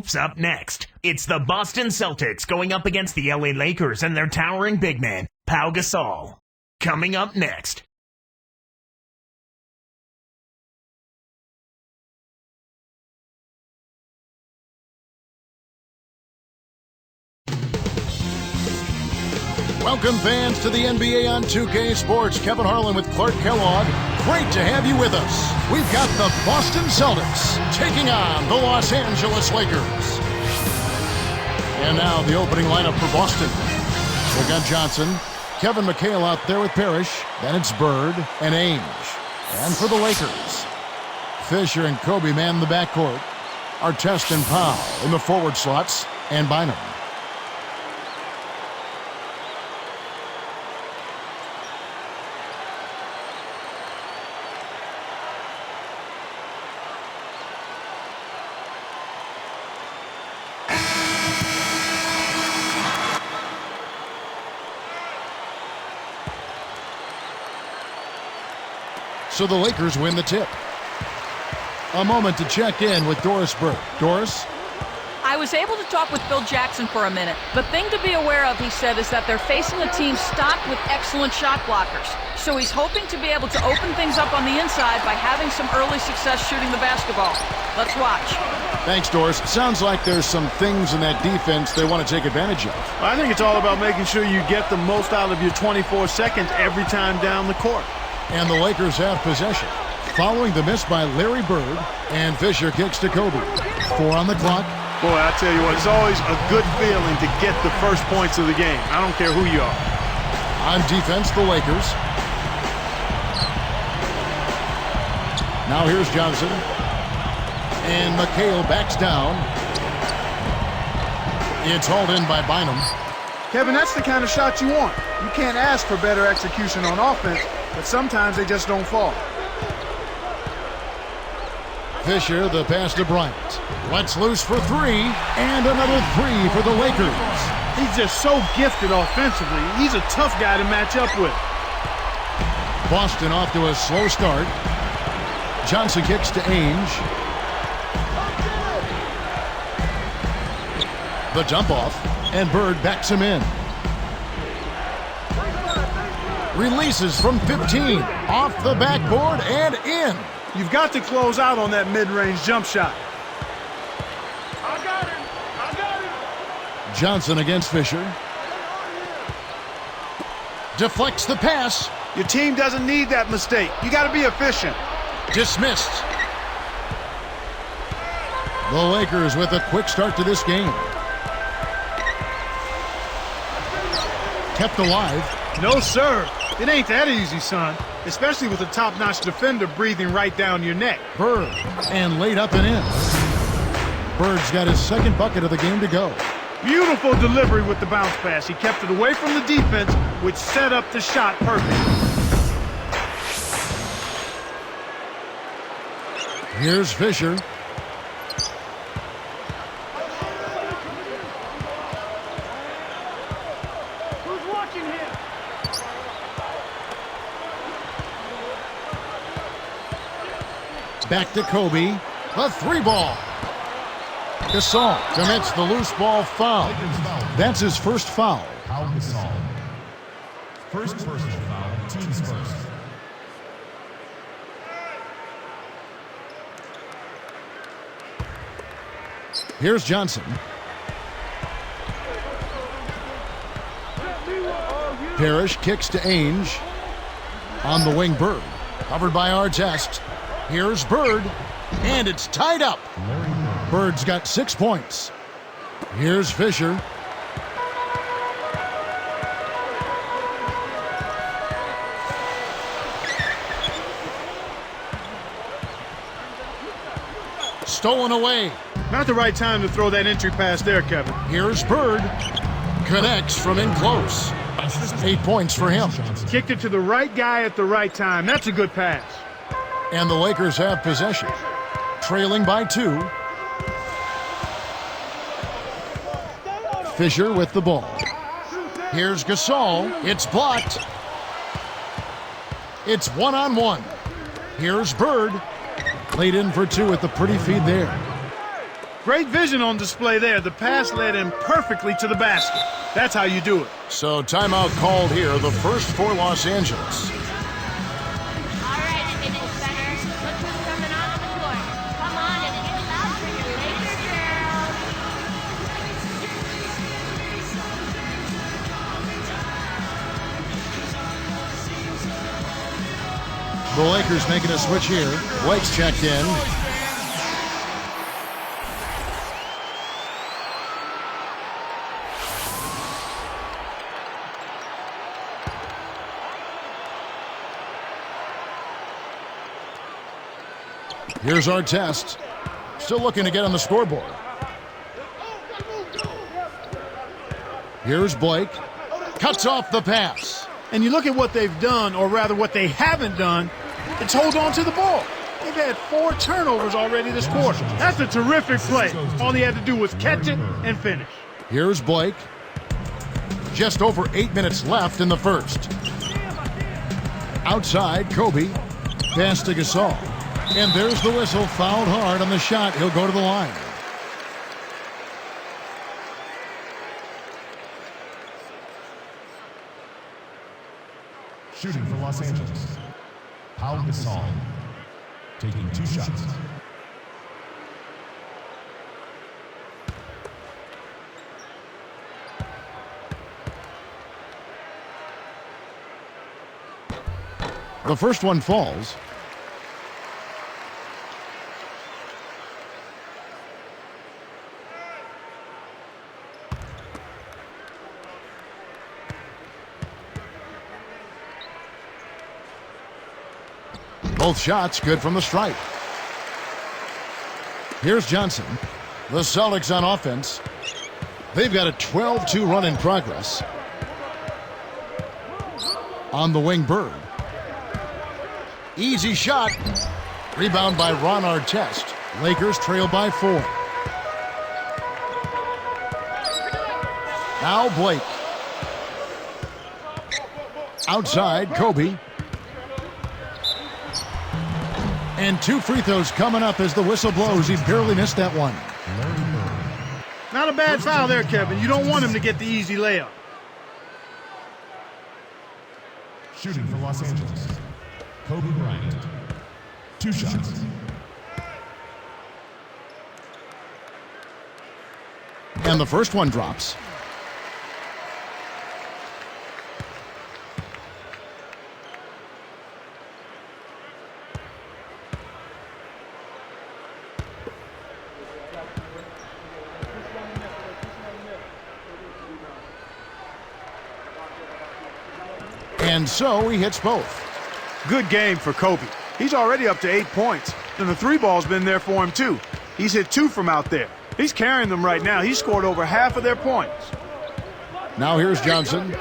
Up next, it's the Boston Celtics going up against the LA Lakers and their towering big man, Pau Gasol. Coming up next. Welcome, fans, to the NBA on 2K Sports. Kevin Harlan with Clark Kellogg. Great to have you with us. We've got the Boston Celtics taking on the Los Angeles Lakers. And now the opening lineup for Boston. We've got Johnson, Kevin McHale out there with Parrish. Then it's Bird and Ainge. And for the Lakers, Fisher and Kobe man the backcourt. Artest and Powell in the forward slots. And Bynum. So the Lakers win the tip. A moment to check in with Doris Burke. Doris? I was able to talk with Phil Jackson for a minute. The thing to be aware of, he said, is that they're facing a team stocked with excellent shot blockers. So he's hoping to be able to open things up on the inside by having some early success shooting the basketball. Let's watch. Thanks, Doris. Sounds like there's some things in that defense they want to take advantage of. I think it's all about making sure you get the most out of your 24 seconds every time down the court. And the Lakers have possession. Following the miss by Larry Bird, and Fisher kicks to Kobe. 4 on the clock. Boy, I tell you what, it's always a good feeling to get the first points of the game. I don't care who you are. On defense, the Lakers. Now here's Johnson. And McHale backs down. It's hauled in by Bynum. Kevin, that's the kind of shot you want. You can't ask for better execution on offense, but sometimes they just don't fall. Fisher, the pass to Bryant. Lets loose for 3, and another 3 for the Lakers. He's just so gifted offensively. He's a tough guy to match up with. Boston off to a slow start. Johnson kicks to Ainge. The dump off, and Bird backs him in. Releases from 15, off the backboard and in. You've got to close out on that mid-range jump shot. I got him. Johnson against Fisher. Deflects the pass. Your team doesn't need that mistake. You got to be efficient. Dismissed. The Lakers with a quick start to this game. Kept alive. No, sir. It ain't that easy, son. Especially with a top-notch defender breathing right down your neck. Bird, and laid up and in. Bird's got his second bucket of the game to go. Beautiful delivery with the bounce pass. He kept it away from the defense, which set up the shot perfect. Here's Fisher. Who's watching him? Back to Kobe. The 3-ball. Gasol commits the loose ball foul. That's his first foul. Pau Gasol. First personal foul, team's first. Here's Johnson. Parrish kicks to Ainge. On the wing, Bird. Covered by Artest. Here's Bird. And it's tied up. Bird's got 6 points. Here's Fisher. Stolen away. Not the right time to throw that entry pass there, Kevin. Here's Bird. Connects from in close. 8 points for him. Kicked it to the right guy at the right time. That's a good pass. And the Lakers have possession. Trailing by 2. Fisher with the ball. Here's Gasol. It's blocked. It's 1-on-1. Here's Bird. Laid in for 2 with the pretty feed there. Great vision on display there. The pass led him perfectly to the basket. That's how you do it. So timeout called here, the first for Los Angeles. All right, admitted centers. Look who's coming on the court. Come on and get loud for your Laker girls. The Lakers making a switch here. Blake's checked in. Here's our test. Still looking to get on the scoreboard. Here's Blake. Cuts off the pass. And you look at what they've done, or rather what they haven't done, it's hold on to the ball. They've had 4 turnovers already this quarter. That's a terrific play. All he had to do was catch it and finish. Here's Blake. Just over 8 minutes left in the first. Outside, Kobe. Pass to Gasol. And there's the whistle. Fouled hard on the shot. He'll go to the line. Shooting for Los Angeles. Pau Gasol. Taking 2 shots. The first one falls. Both shots good from the stripe. Here's Johnson. The Celtics on offense. They've got a 12-2 run in progress. On the wing, Bird. Easy shot. Rebound by Ron Artest. Lakers trail by 4. Now Blake. Outside, Kobe. And 2 free throws coming up as the whistle blows. He barely missed that one. Not a bad foul there, Kevin. You don't want him to get the easy layup. Shooting for Los Angeles. Kobe Bryant. 2 shots. And the first one drops. And so he hits both. Good game for Kobe. He's already up to 8 points, and the 3-ball's been there for him too. He's hit 2 from out there. He's carrying them right now. He scored over half of their points. Now here's Johnson.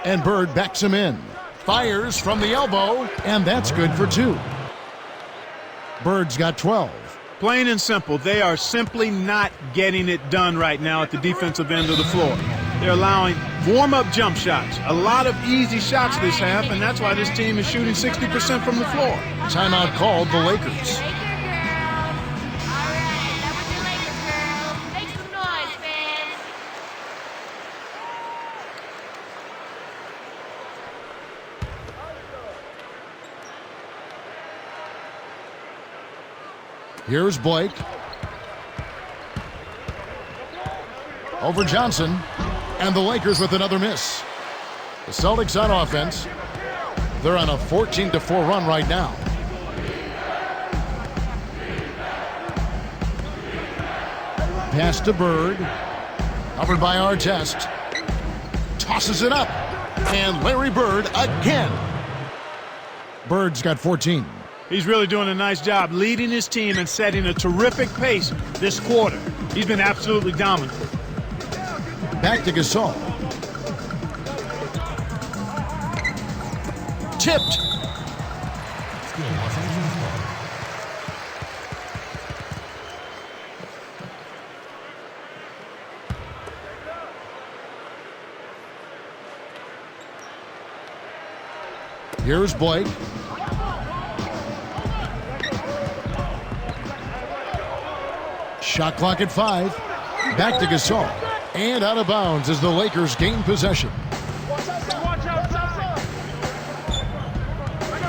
And Bird backs him in. Fires from the elbow, and that's good for 2. Bird's got 12. Plain and simple, they are simply not getting it done right now at the defensive end of the floor. They're allowing warm-up jump shots, a lot of easy shots this half, and that's why this team is shooting 60% from the floor. Timeout called the Lakers. Here's Blake. Over Johnson. And the Lakers with another miss. The Celtics on offense. They're on a 14-4 run right now. Pass to Bird. Covered by Artest. Tosses it up. And Larry Bird again. Bird's got 14. He's really doing a nice job leading his team and setting a terrific pace this quarter. He's been absolutely dominant. Back to Gasol. Tipped. Here's Blake. Shot clock at 5. Back to Gasol. And out of bounds as the Lakers gain possession.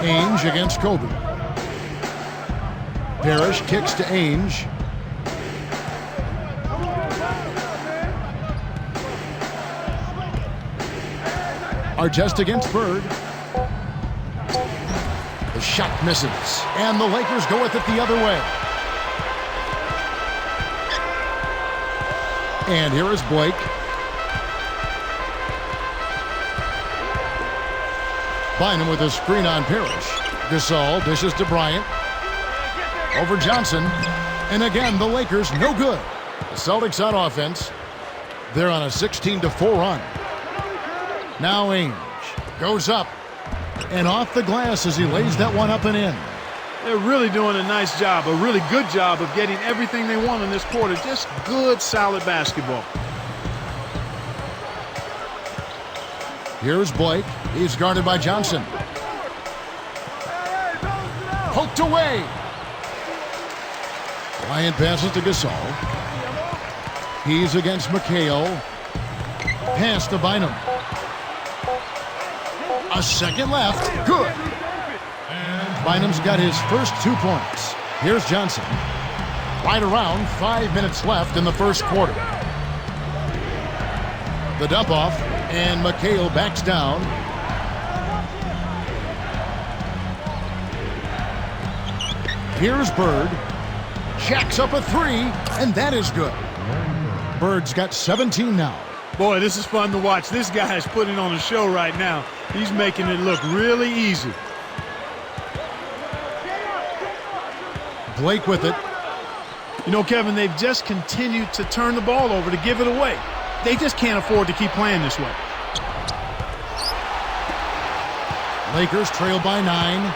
Ainge against Kobe. Parrish kicks to Ainge. Artest against Bird. The shot misses. And the Lakers go with it the other way. And here is Blake. Bynum with a screen on Parrish. Gasol dishes to Bryant. Over Johnson. And again, the Lakers no good. The Celtics on offense. They're on a 16-4 run. Now Ainge goes up. And off the glass as he lays that one up and in. They're really doing a nice job, a really good job of getting everything they want in this quarter. Just good, solid basketball. Here's Blake. He's guarded by Johnson. Poked away. Bryant passes to Gasol. He's against McHale. Pass to Bynum. A second left. Good. Bynum's got his first 2 points. Here's Johnson. Right around 5 minutes left in the first quarter. The dump off, and McHale backs down. Here's Bird. Jacks up a 3, and that is good. Bird's got 17 now. Boy, this is fun to watch. This guy is putting on a show right now. He's making it look really easy. Blake with it. You know, Kevin, they've just continued to turn the ball over to give it away. They just can't afford to keep playing this way. Lakers trail by 9.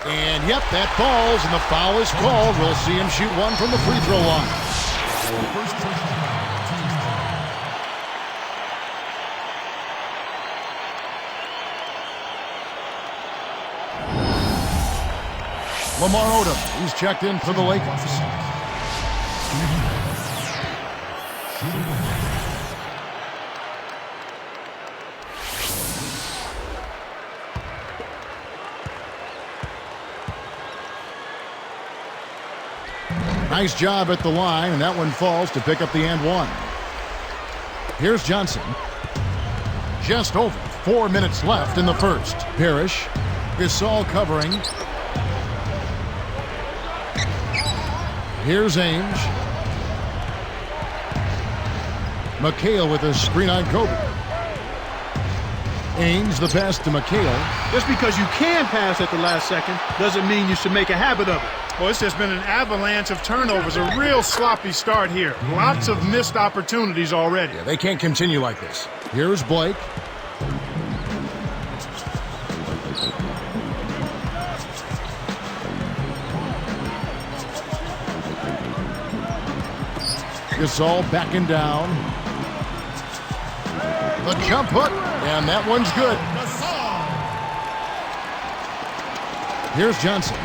And yep, that falls, and the foul is called. We'll see him shoot one from the free throw line. First personal foul, team's foul. Lamar Odom, he's checked in for the Lakers. Nice job at the line, and that one falls to pick up the and one. Here's Johnson. Just over 4 minutes left in the first. Parrish. Gasol covering. Here's Ainge. McHale with a screen on Kobe. Ainge the pass to McHale. Just because you can pass at the last second doesn't mean you should make a habit of it. Well, it's just been an avalanche of turnovers, a real sloppy start here. Lots of missed opportunities already. Yeah, they can't continue like this. Here's Blake. Gasol backing down. The jump hook, and that one's good. Here's Johnson.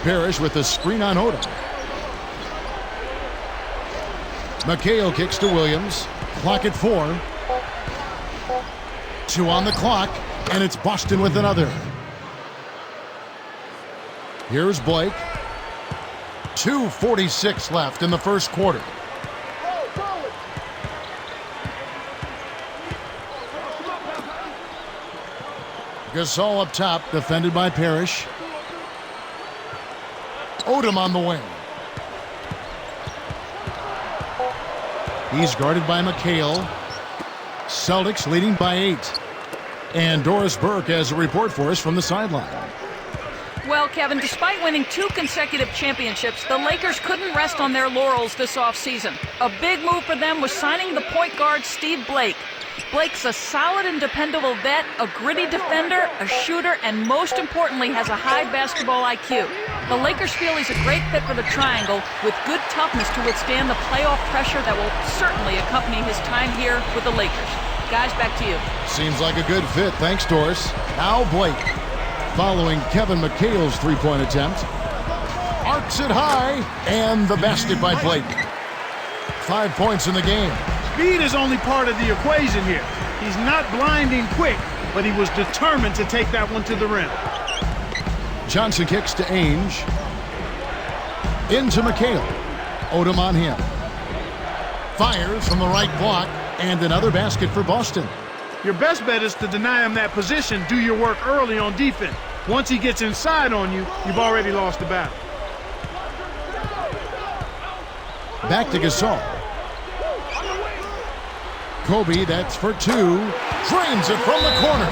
Parrish with the screen on Odom. McHale kicks to Williams. Clock at 4. 2 on the clock, and it's Boston with another. Here's Blake. 2:46 left in the first quarter. Gasol up top, defended by Parrish. Odom on the wing. He's guarded by McHale. Celtics leading by 8. And Doris Burke has a report for us from the sideline. Well, Kevin, despite winning 2 consecutive championships, the Lakers couldn't rest on their laurels this offseason. A big move for them was signing the point guard Steve Blake. Blake's a solid and dependable vet, a gritty defender, a shooter, and most importantly has a high basketball IQ. The Lakers feel he's a great fit for the triangle with good toughness to withstand the playoff pressure that will certainly accompany his time here with the Lakers. Guys, back to you. Seems like a good fit. Thanks, Doris. Now Blake, following Kevin McHale's three-point attempt. Arcs it high, and the basket by Blake. 5 points in the game. Speed is only part of the equation here. He's not blinding quick, but he was determined to take that one to the rim. Johnson kicks to Ainge. Into McHale. Odom on him. Fires from the right block, and another basket for Boston. Your best bet is to deny him that position. Do your work early on defense. Once he gets inside on you, you've already lost the battle. Back to Gasol. Kobe, that's for 2. Drains it from the corner.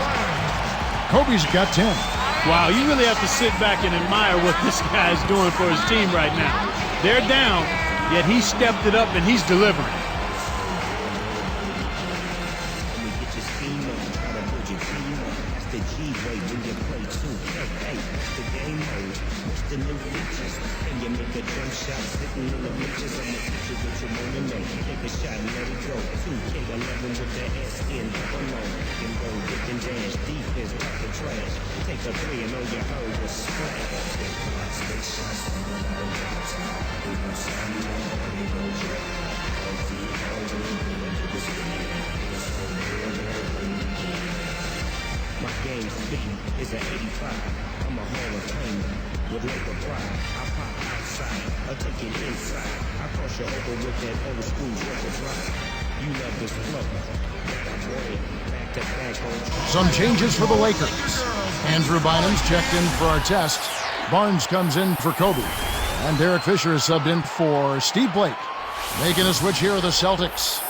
Kobe's got 10. Wow, you really have to sit back and admire what this guy is doing for his team right now. They're down, yet he stepped it up and he's delivering. My game speed is an 85. I'm a Hall of Famer with Laker pride. I pop outside, I take it inside. I cross you over with that old school record drive. You love this flow. Back to back on. Some changes for the Lakers. Andrew Bynum's checked in for our test. Barnes comes in for Kobe. And Derek Fisher is subbed in for Steve Blake. Making a switch here are the Celtics.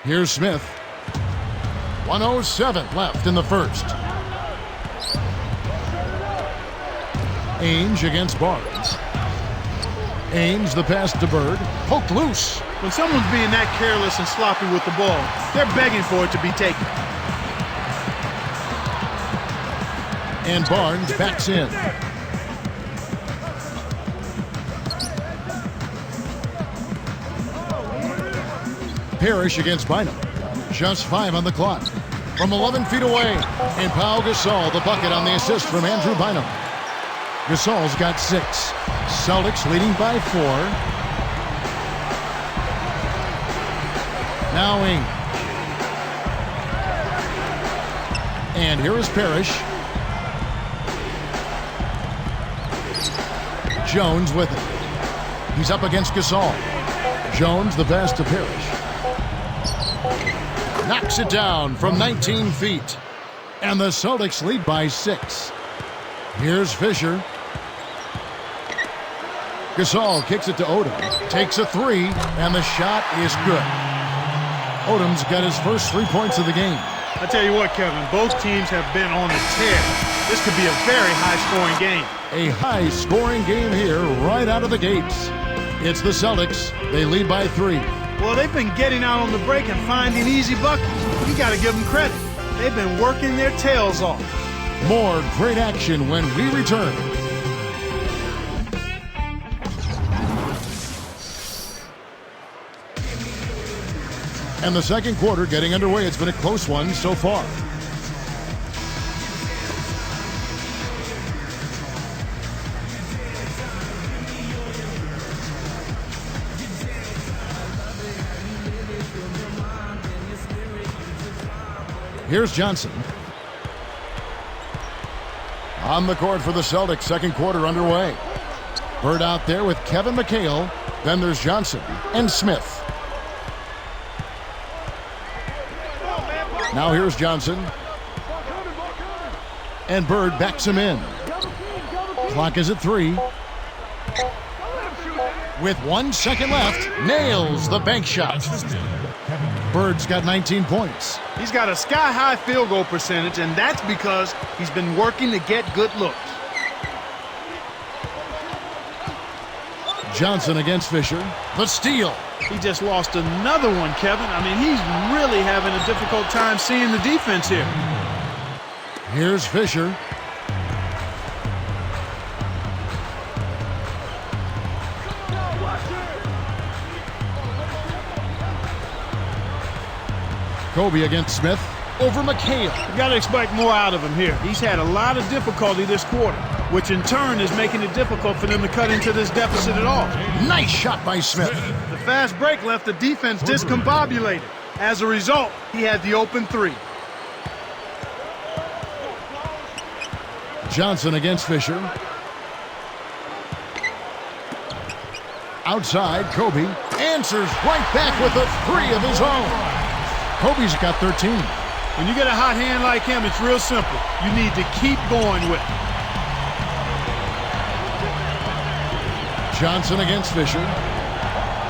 Here's Smith. 1:07 left in the first. Ainge against Barnes. Ainge, the pass to Bird. Poked loose. When someone's being that careless and sloppy with the ball, they're begging for it to be taken. And Barnes backs in. Parrish against Bynum. Just 5 on the clock. From 11 feet away. And Pau Gasol, the bucket on the assist from Andrew Bynum. Gasol's got 6. Celtics leading by 4. Now Ing. And here is Parrish. Jones with it. He's up against Gasol. Jones the pass to Parrish. Knocks it down from 19 feet. And the Celtics lead by 6. Here's Fisher. Gasol kicks it to Odom. Takes a 3, and the shot is good. Odom's got his first 3 points of the game. I tell you what, Kevin, both teams have been on a tear. This could be a very high-scoring game. A high-scoring game here right out of the gates. It's the Celtics. They lead by 3. Well, they've been getting out on the break and finding easy buckets. You got to give them credit. They've been working their tails off. More great action when we return. And the second quarter getting underway. It's been a close one so far. Here's Johnson. On the court for the Celtics, second quarter underway. Bird out there with Kevin McHale. Then there's Johnson and Smith. Now here's Johnson. And Bird backs him in. Clock is at 3. With 1 second left, nails the bank shot. Bird's got 19 points. He's got a sky-high field goal percentage, and that's because he's been working to get good looks. Johnson against Fisher. The steal. He just lost another one, Kevin. I mean, he's really having a difficult time seeing the defense here. Here's Fisher. Kobe against Smith. Over McHale. You got to expect more out of him here. He's had a lot of difficulty this quarter, which in turn is making it difficult for them to cut into this deficit at all. Nice shot by Smith. The fast break left the defense discombobulated. As a result, he had the open three. Johnson against Fisher. Outside, Kobe answers right back with a three of his own. Kobe's got 13. When you get a hot hand like him, it's real simple. You need to keep going with it. Johnson against Fisher.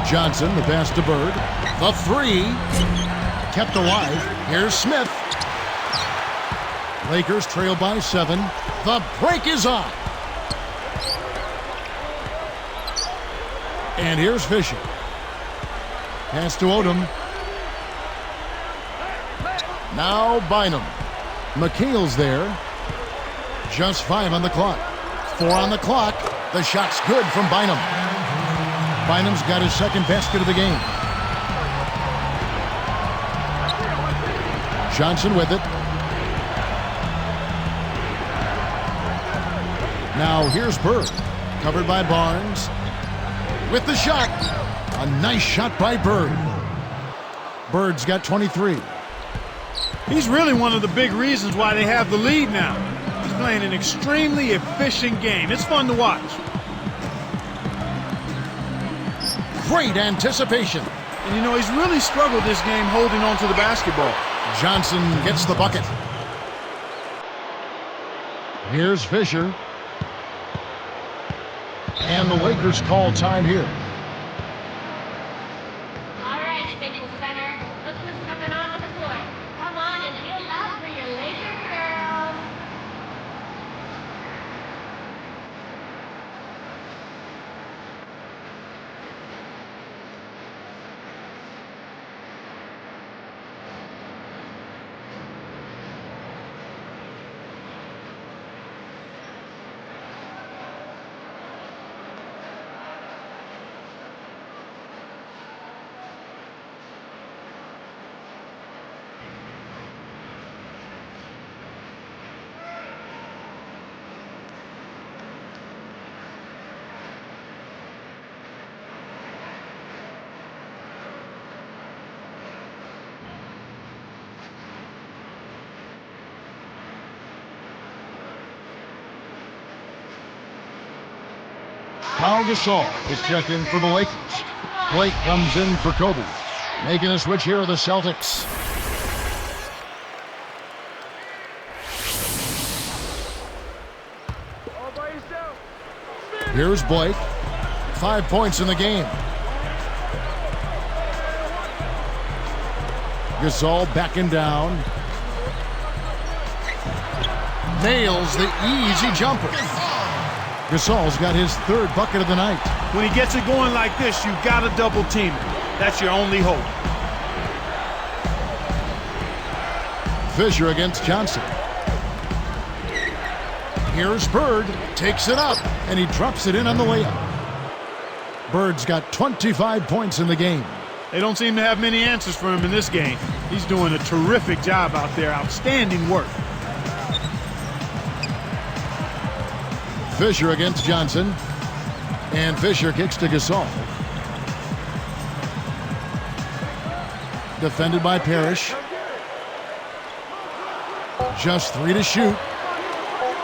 Johnson, the pass to Bird. The three. Kept alive. Here's Smith. Lakers trail by 7. The break is on. And here's Fisher. Pass to Odom. Now Bynum. McHale's there. Just 5 on the clock. 4 on the clock. The shot's good from Bynum. Bynum's got his second basket of the game. Johnson with it. Now here's Bird. Covered by Barnes. With the shot. A nice shot by Bird. Bird's got 23. He's really one of the big reasons why they have the lead now. He's playing an extremely efficient game. It's fun to watch. Great anticipation. And you know, he's really struggled this game holding on to the basketball. Johnson gets the bucket. Here's Fisher. And the Lakers call time here. All right, Staples Center. Look who's coming on the floor. Come on and get out for your Laker girls. Pau Gasol is checked in for the Lakers. Blake comes in for Kobe. Making a switch here are the Celtics. Here's Blake. 5 points in the game. Gasol backing down. Nails the easy jumper. Gasol's got his third bucket of the night. When he gets it going like this, you've got to double team it. That's your only hope. Fisher against Johnson. Here's Bird. Takes it up, and he drops it in on the layup. Bird's got 25 points in the game. They don't seem to have many answers for him in this game. He's doing a terrific job out there. Outstanding work. Fisher against Johnson. And Fisher kicks to Gasol. Defended by Parrish. Just 3 to shoot.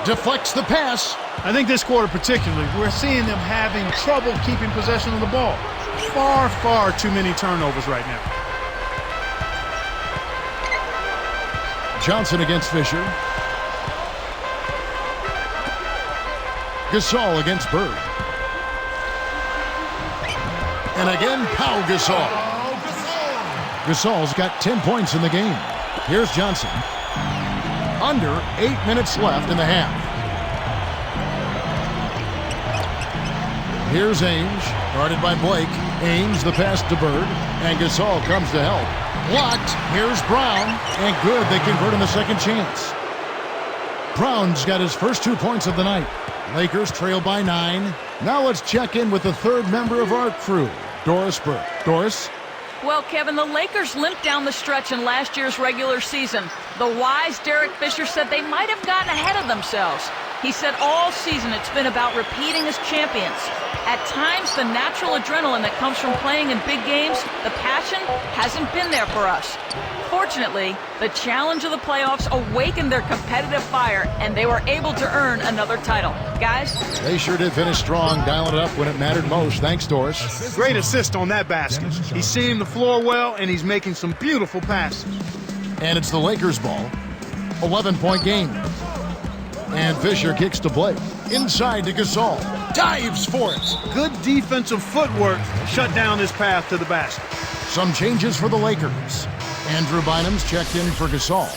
Deflects the pass. I think this quarter particularly, we're seeing them having trouble keeping possession of the ball. Far, far too many turnovers right now. Johnson against Fisher. Gasol against Bird. And again, Pau Gasol. Gasol's got 10 points in the game. Here's Johnson. Under 8 minutes left in the half. Here's Ainge, guarded by Blake. Ainge, the pass to Bird, and Gasol comes to help. Blocked. Here's Brown, and good. They convert in the second chance. Brown's got his first 2 points of the night. Lakers trail by 9. Now let's check in with the third member of our crew, Doris Burke. Doris? Well, Kevin, the Lakers limped down the stretch in last year's regular season. The wise Derek Fisher said they might have gotten ahead of themselves. He said all season it's been about repeating as champions. At times, the natural adrenaline that comes from playing in big games, the passion, hasn't been there for us. Fortunately, the challenge of the playoffs awakened their competitive fire, and they were able to earn another title. Guys? They sure did finish strong, dialing it up when it mattered most. Thanks, Doris. Great assist on that basket. He's seeing the floor well, and he's making some beautiful passes. And it's the Lakers' ball. 11-point game. And Fisher kicks to Blake. Inside to Gasol. Dives for it. Good defensive footwork shut down his path to the basket. Some changes for the Lakers. Andrew Bynum's checked in for Gasol.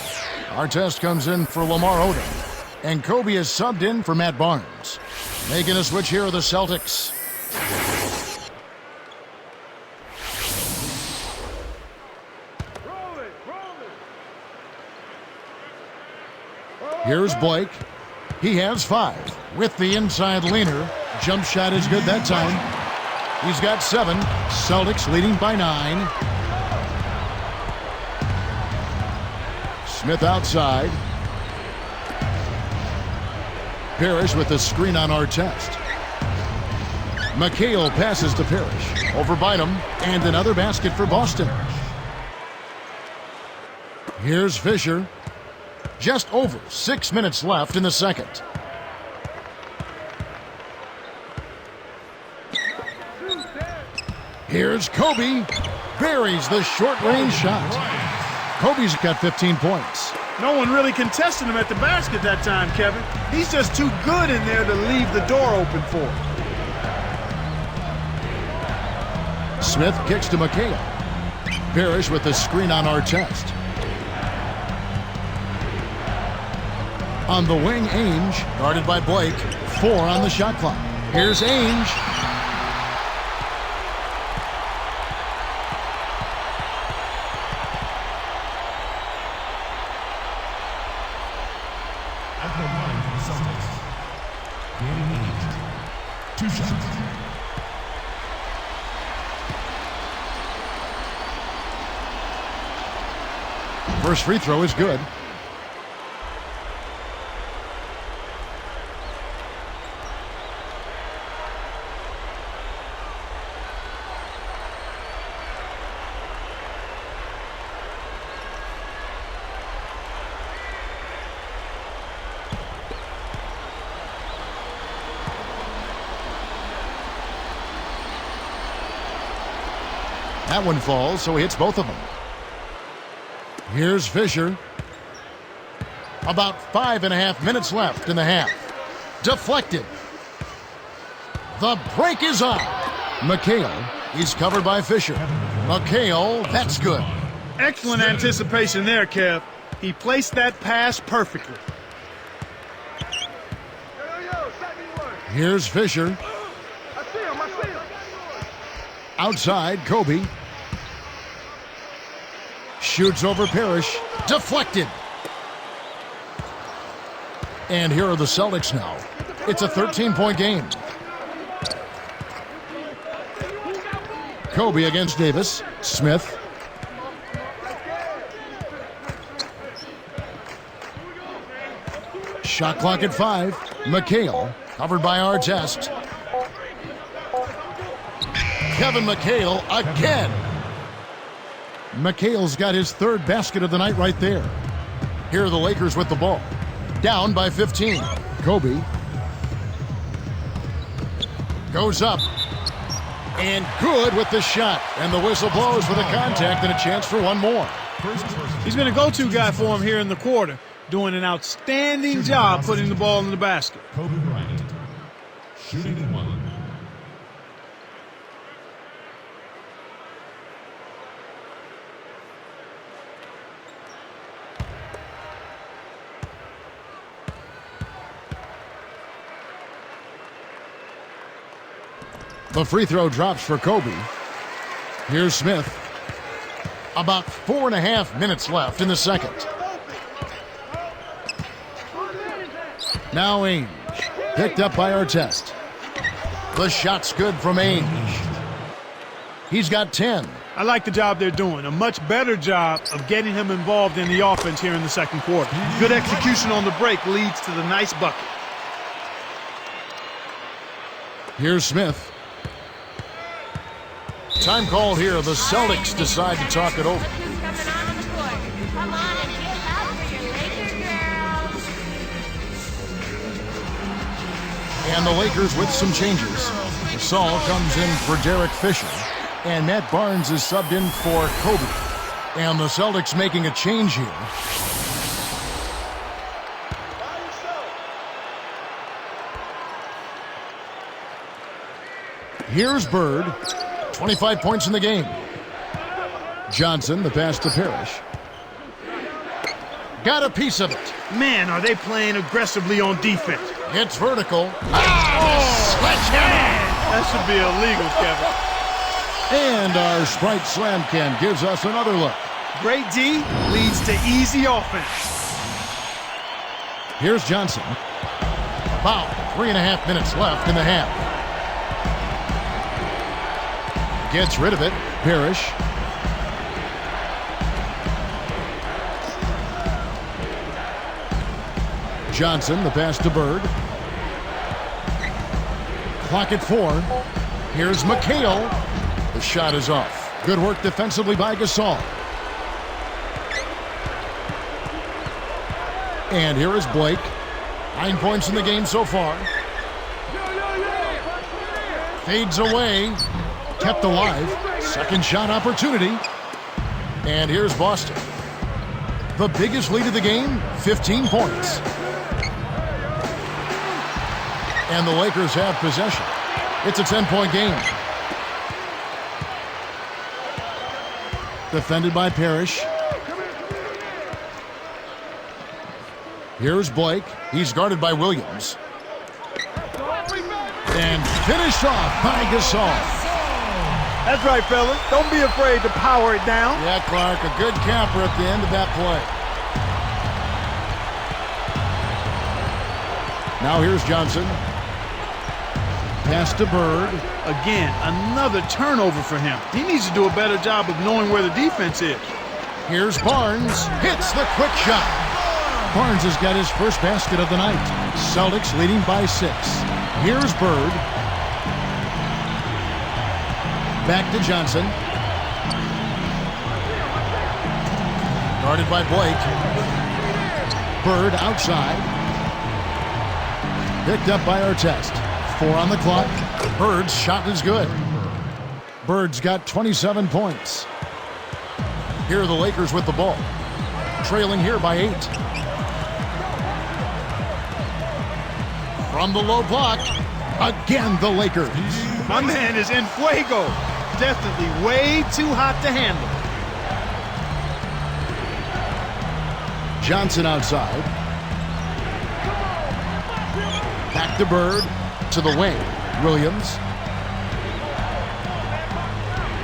Artest comes in for Lamar Odom. And Kobe is subbed in for Matt Barnes. Making a switch here are the Celtics. Here's Blake. He has 5 with the inside leaner. Jump shot is good that time. He's got 7. Celtics leading by 9. Smith outside. Parrish with the screen on Artest. McHale passes to Parrish. Over Bynum. And another basket for Boston. Here's Fisher. Just over 6 minutes left in the second. Here's Kobe. Buries the short-range shot. Kobe's got 15 points. No one really contested him at the basket that time, Kevin. He's just too good in there to leave the door open for him. Smith kicks to McHale. Parrish with the screen on Artest. On the wing, Ainge, guarded by Blake. 4 on the shot clock. Here's Ainge. At the line for the Celtics, Danny Ainge. 2 shots. First free throw is good. That one falls, so he hits both of them. Here's Fisher. About 5.5 minutes left in the half. Deflected. The break is on. McHale, he's covered by Fisher. McHale, that's good. Excellent anticipation there, Kev. He placed that pass perfectly. Here's Fisher. Outside, Kobe. Shoots over Parrish. Deflected. And here are the Celtics now. It's a 13-point game. Kobe against Davis. Smith. Shot clock at 5. McHale, covered by Artest. Kevin McHale again. McHale's got his 3rd basket of the night right there. Here are the Lakers with the ball. Down by 15. Kobe goes up. And good with the shot. And the whistle blows for the contact and a chance for one more. He's been a go-to guy for him here in the quarter, doing an outstanding job putting the ball in the basket. Kobe Bryant, shooting 1. The free throw drops for Kobe. Here's Smith. About 4.5 minutes left in the second. Now Ainge. Picked up by Artest. The shot's good from Ainge. He's got 10. I like the job they're doing. A much better job of getting him involved in the offense here in the second quarter. Good execution on the break leads to the nice bucket. Here's Smith. Time called here. The Celtics decide to talk it over. Look who's coming on the court. Come on and get loud for your Laker girls. And the Lakers with some changes. Gasol comes in for Derek Fisher. And Matt Barnes is subbed in for Kobe. And the Celtics making a change here. Here's Bird. 25 points in the game. Johnson, the pass to Parrish. Got a piece of it. Man, are they playing aggressively on defense. It's vertical. Sledgehammer! That should be illegal, Kevin. And our Sprite Slam Can gives us another look. Great D leads to easy offense. Here's Johnson. About 3.5 minutes left in the half. Gets rid of it. Parrish. Johnson, the pass to Bird. Clock at 4. Here's McHale. The shot is off. Good work defensively by Gasol. And here is Blake. 9 points in the game so far. Fades away. Kept alive. Second shot opportunity. And here's Boston. The biggest lead of the game, 15 points. And the Lakers have possession. It's a 10-point game. Defended by Parrish. Here's Blake. He's guarded by Williams. And finished off by Gasol. That's right, fellas. Don't be afraid to power it down. Yeah, Clark, a good capper at the end of that play. Now here's Johnson. Pass to Bird. Again, another turnover for him. He needs to do a better job of knowing where the defense is. Here's Barnes. Hits the quick shot. Barnes has got his first basket of the night. Celtics leading by 6. Here's Bird. Back to Johnson. Guarded by Blake. Bird outside. Picked up by Artest. 4 on the clock. Bird's shot is good. Bird's got 27 points. Here are the Lakers with the ball. Trailing here by 8. From the low block. Again, the Lakers. My man is in fuego. Definitely way too hot to handle. Johnson outside. Back to Bird. To the wing. Williams.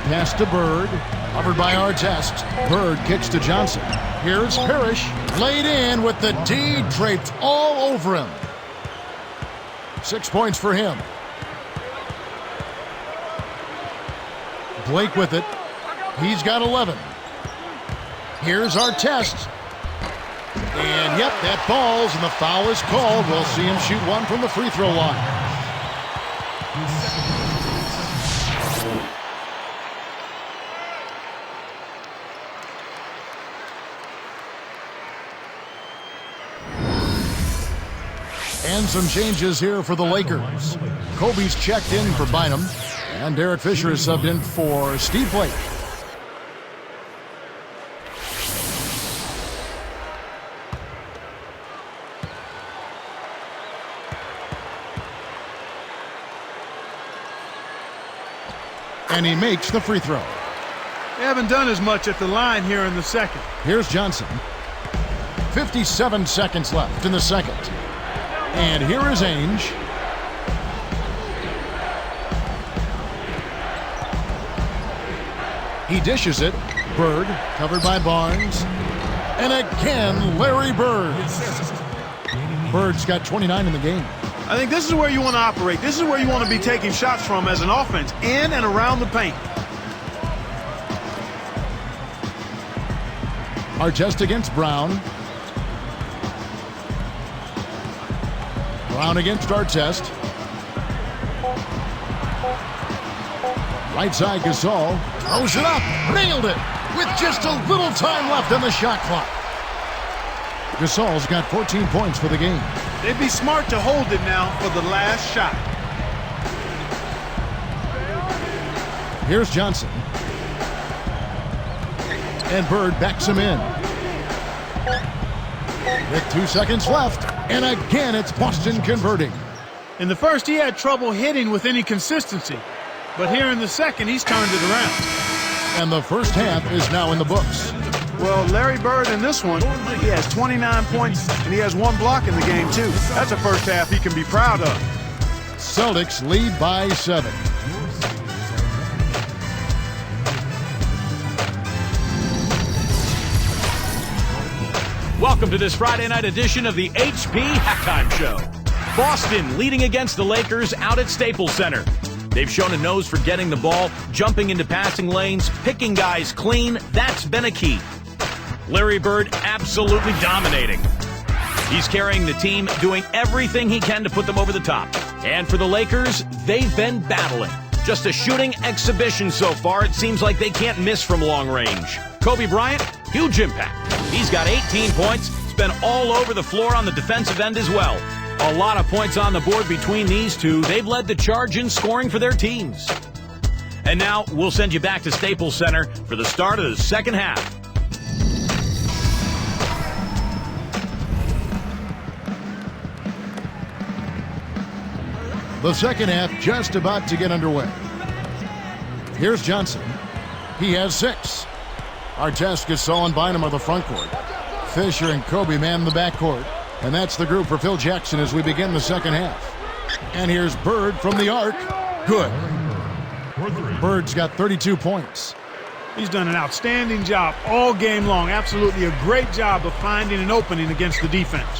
Pass to Bird. Covered by Artest. Bird kicks to Johnson. Here's Parrish. Laid in with the D draped all over him. 6 points for him. Blake with it. He's got 11. Here's Artest. And yep, that falls and the foul is called. We'll see him shoot one from the free throw line. And some changes here for the Lakers. Kobe's checked in for Bynum, and Derek Fisher is subbed in for Steve Blake. And he makes the free throw. They haven't done as much at the line here in the second. Here's Johnson. 57 seconds left in the second. And here is Ainge. He dishes it. Bird, covered by Barnes. And again, Larry Bird. Bird's got 29 in the game. I think this is where you want to operate. This is where you want to be taking shots from as an offense, in and around the paint. Artest against Brown. Brown against Artest. Right side Gasol. Throws it up. Nailed it. With just a little time left on the shot clock. Gasol's got 14 points for the game. They'd be smart to hold it now for the last shot. Here's Johnson. And Bird backs him in. With 2 seconds left. And again, it's Boston converting. In the first, he had trouble hitting with any consistency. But here in the second, he's turned it around. And the first half is now in the books. Well, Larry Bird in this one, he has 29 points, and he has 1 block in the game, too. That's a first half he can be proud of. Celtics lead by 7. Welcome to this Friday night edition of the HP Halftime Show. Boston leading against the Lakers out at Staples Center. They've shown a nose for getting the ball, jumping into passing lanes, picking guys clean. That's been a key. Larry Bird absolutely dominating. He's carrying the team, doing everything he can to put them over the top. And for the Lakers, they've been battling. Just a shooting exhibition so far. It seems like they can't miss from long range. Kobe Bryant, huge impact. He's got 18 points. He's been all over the floor on the defensive end as well. A lot of points on the board between these two. They've led the charge in scoring for their teams. And now we'll send you back to Staples Center for the start of the second half. The second half just about to get underway. Here's Johnson. He has 6. Artest, Gasol, and Bynum are the front court. Fisher and Kobe man the backcourt. And that's the group for Phil Jackson as we begin the second half. And here's Bird from the arc. Good. Bird's got 32 points. He's done an outstanding job all game long. Absolutely a great job of finding an opening against the defense.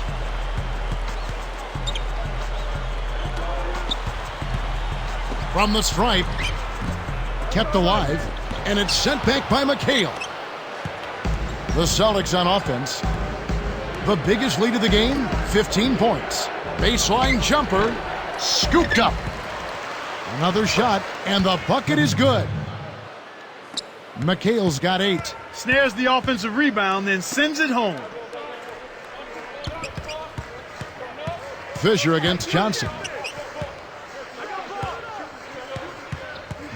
From the stripe. Kept alive. And it's sent back by McHale. The Celtics on offense. The biggest lead of the game, 15 points. Baseline jumper, scooped up. Another shot, and the bucket is good. McHale's got 8. Snares the offensive rebound, then sends it home. Fisher against Johnson.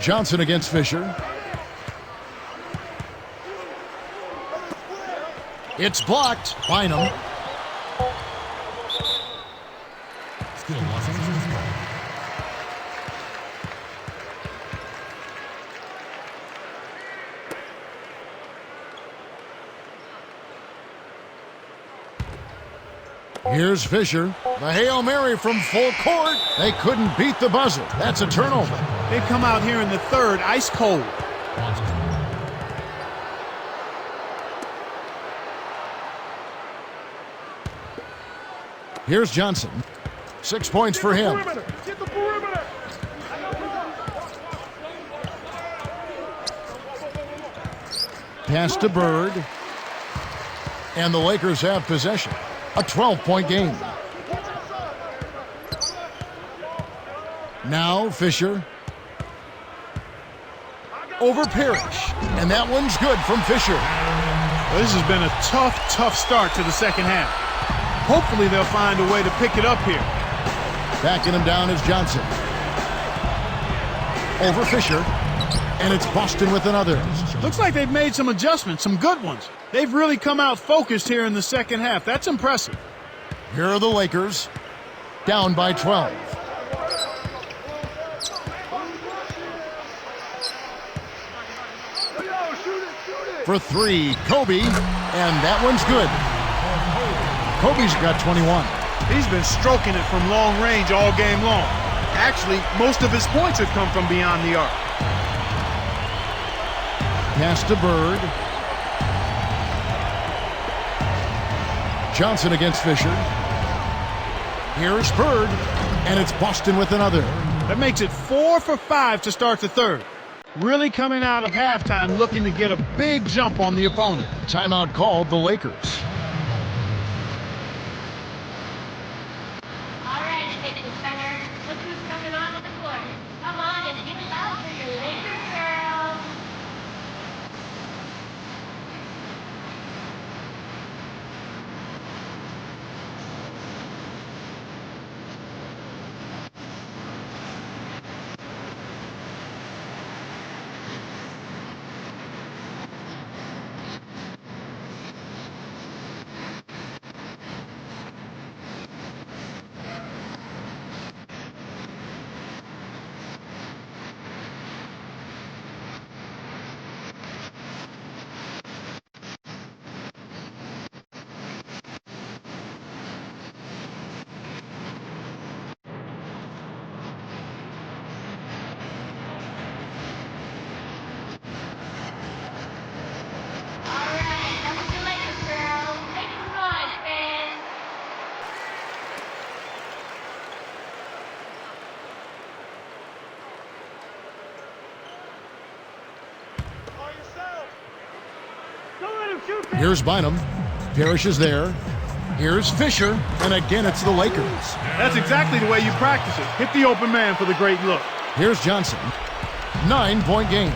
Johnson against Fisher. It's blocked. Bynum. Still Los Angeles ball. Here's Fisher. The Hail Mary from full court. They couldn't beat the buzzer. That's a turnover. They come out here in the third, ice cold. Boston. Here's Johnson. 6 points for him. Pass to Bird. And the Lakers have possession. A 12-point game. Now Fisher. Over Parrish. And that one's good from Fisher. Well, this has been a tough start to the second half. Hopefully they'll find a way to pick it up here. Backing him down is Johnson. Over Fisher. And it's Boston with another. Looks like they've made some adjustments, some good ones. They've really come out focused here in the second half. That's impressive. Here are the Lakers. Down by 12. For 3, Kobe. And that one's good. Kobe's got 21. He's been stroking it from long range all game long. Actually, most of his points have come from beyond the arc. Pass to Bird. Johnson against Fisher. Here's Bird, and it's Boston with another. That makes it 4 for 5 to start the third. Really coming out of halftime looking to get a big jump on the opponent. Timeout called the Lakers. All right, Pistons fans, look who's coming onto the court. Come on and give it loud for your Lakers girls. All right, that was your Lakers girls. Make some noise, fans. Here's Bynum. Parrish is there. Here's Fisher, and again it's the Lakers. That's exactly the way you practice it. Hit the open man for the great look. Here's Johnson. 9-point game.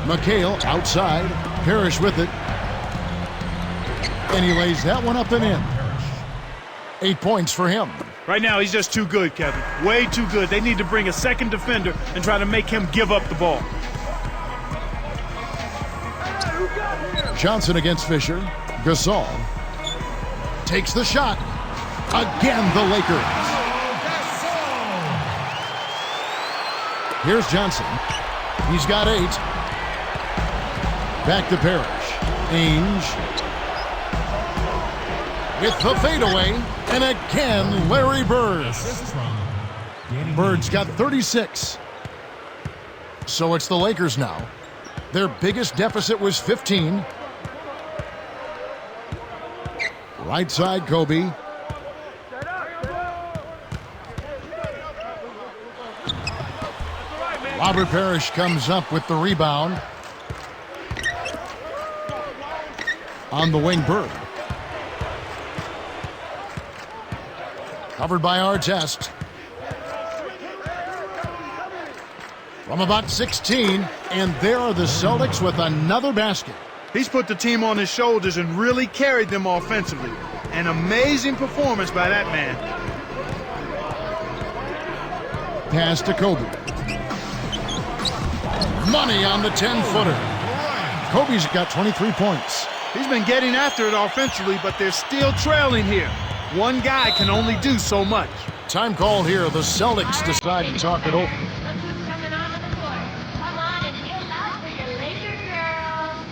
McHale outside. Parrish with it. And he lays that one up and in. 8 points for him. Right now, he's just too good, Kevin. Way too good. They need to bring a second defender and try to make him give up the ball. Johnson against Fisher. Gasol takes the shot. Again, the Lakers. Here's Johnson. He's got 8. Back to Parrish. Ainge with the fadeaway. And again, Larry Bird. Bird's got 36. So it's the Lakers now. Their biggest deficit was 15. Right side, Kobe. Robert Parrish comes up with the rebound. On the wing, Bird. Covered by Artest. From about 16, and there are the Celtics with another basket. He's put the team on his shoulders and really carried them offensively. An amazing performance by that man. Pass to Kobe. Money on the 10-footer. Kobe's got 23 points. He's been getting after it offensively, but they're still trailing here. One guy can only do so much. Time called here. The Celtics decide to talk it over. Look who's coming onto the court. Come on and give it loud for your Lakers girls.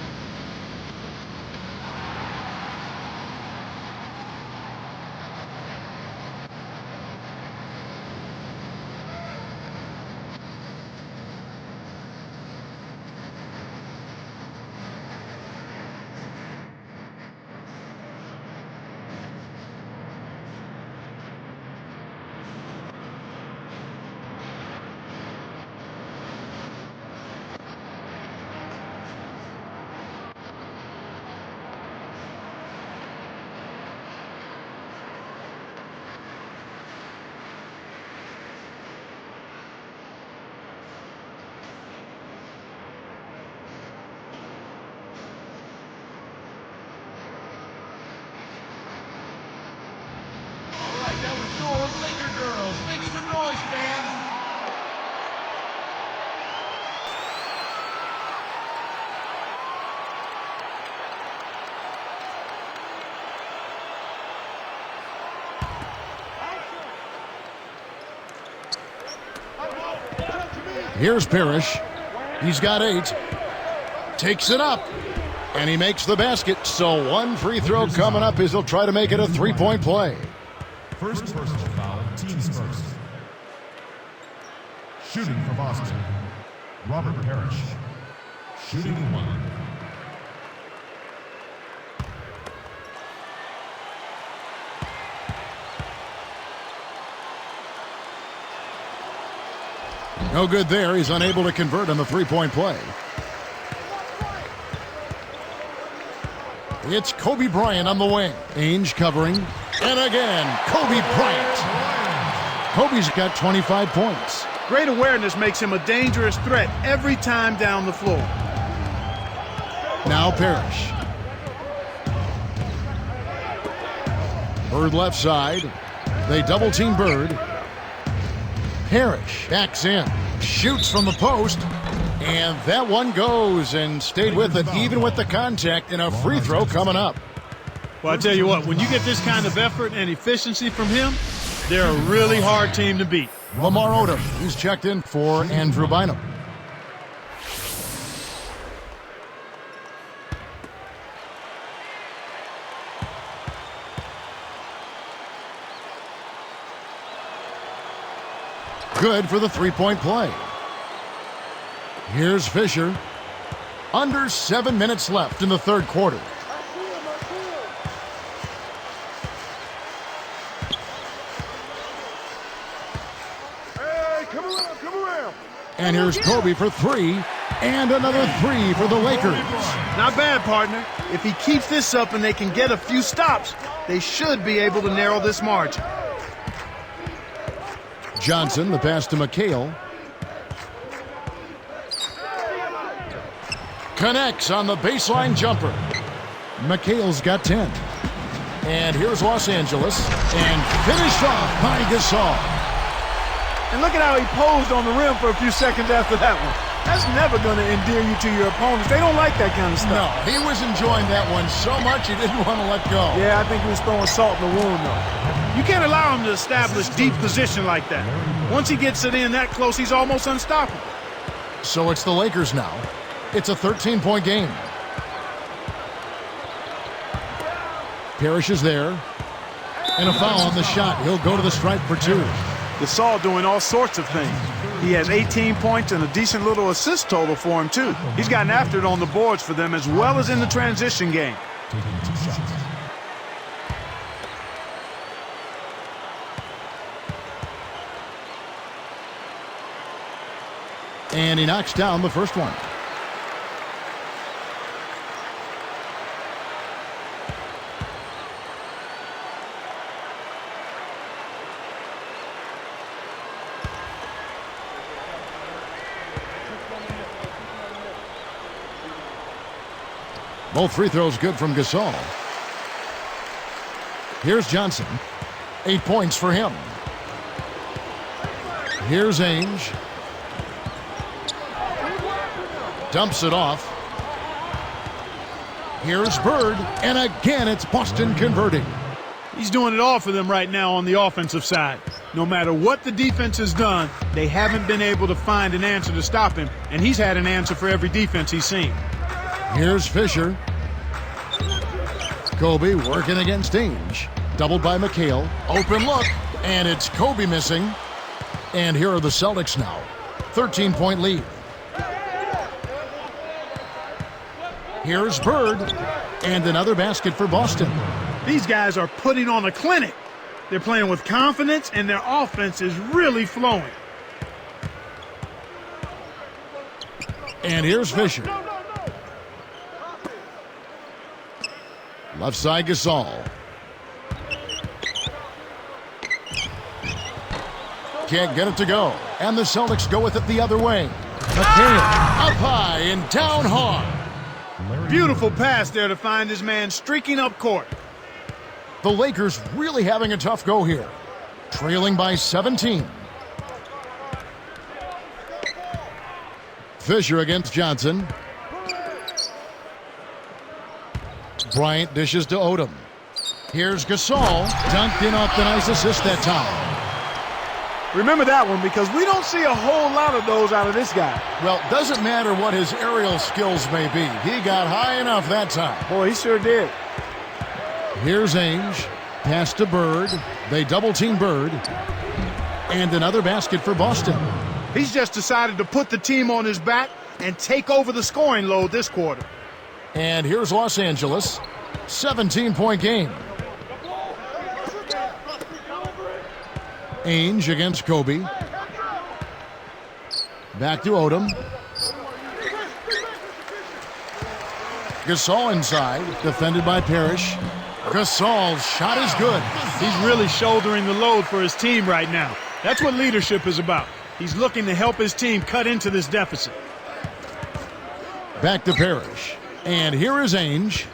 Here's Parrish. He's got 8. Takes it up. And he makes the basket. So one free throw coming up as he'll try to make it a 3-point play. First personal foul, teams first. Shooting for Boston, Robert Parrish. Shooting 1. No good there. He's unable to convert on the three-point play. It's Kobe Bryant on the wing. Ainge covering. And again, Kobe Bryant. Kobe's got 25 points. Great awareness makes him a dangerous threat every time down the floor. Now Parrish. Bird left side. They double-team Bird. Parrish backs in. Shoots from the post. And that one goes and stayed with it, even with the contact, and a free throw coming up. Well, I tell you what, when you get this kind of effort and efficiency from him, they're a really hard team to beat. Lamar Odom, he's checked in for Andrew Bynum. Good for the three-point play. Here's Fisher. Under 7 minutes left in the third quarter. Hey, come around. And here's Kobe for three. And another three for the Lakers. Not bad, partner. If he keeps this up and they can get a few stops, they should be able to narrow this margin. Johnson, the pass to McHale. Connects on the baseline jumper. McHale's got 10. And here's Los Angeles. And finished off by Gasol. And look at how he posed on the rim for a few seconds after that one. That's never going to endear you to your opponents. They don't like that kind of stuff. No, he was enjoying that one so much he didn't want to let go. Yeah, I think he was throwing salt in the wound, though. You can't allow him to establish deep position like that. Once he gets it in that close, he's almost unstoppable. So it's the Lakers now. It's a 13-point game. Parrish is there. And a foul on the shot. He'll go to the stripe for two. Gasol doing all sorts of things. He has 18 points and a decent little assist total for him, too. He's gotten after it on the boards for them as well as in the transition game. Taking 2 shots. And he knocks down the first one. Both free throws good from Gasol. Here's Johnson. 8 points for him. Here's Ainge. Dumps it off. Here's Bird. And again, it's Boston converting. He's doing it all for them right now on the offensive side. No matter what the defense has done, they haven't been able to find an answer to stop him, and he's had an answer for every defense he's seen. Here's Fisher. Kobe working against Ainge. Doubled by McHale. Open look. And it's Kobe missing. And here are the Celtics now. 13-point lead. Here's Bird. And another basket for Boston. These guys are putting on a clinic. They're playing with confidence, and their offense is really flowing. And here's Fisher. Left side Gasol. Can't get it to go. And the Celtics go with it the other way. McHale up high and down hard. Beautiful pass there to find his man streaking up court. The Lakers really having a tough go here. Trailing by 17. Fisher against Johnson. Bryant dishes to Odom. Here's Gasol. Dunked in off the nice assist that time. Remember that one because we don't see a whole lot of those out of this guy. Well, doesn't matter what his aerial skills may be. He got high enough that time. Boy, he sure did. Here's Ainge. Pass to Bird. They double-team Bird. And another basket for Boston. He's just decided to put the team on his back and take over the scoring load this quarter. And here's Los Angeles. 17-point game. Ainge against Kobe. Back to Odom. Gasol inside, defended by Parrish. Gasol's shot is good. He's really shouldering the load for his team right now. That's what leadership is about. He's looking to help his team cut into this deficit. Back to Parrish. And here is Ainge.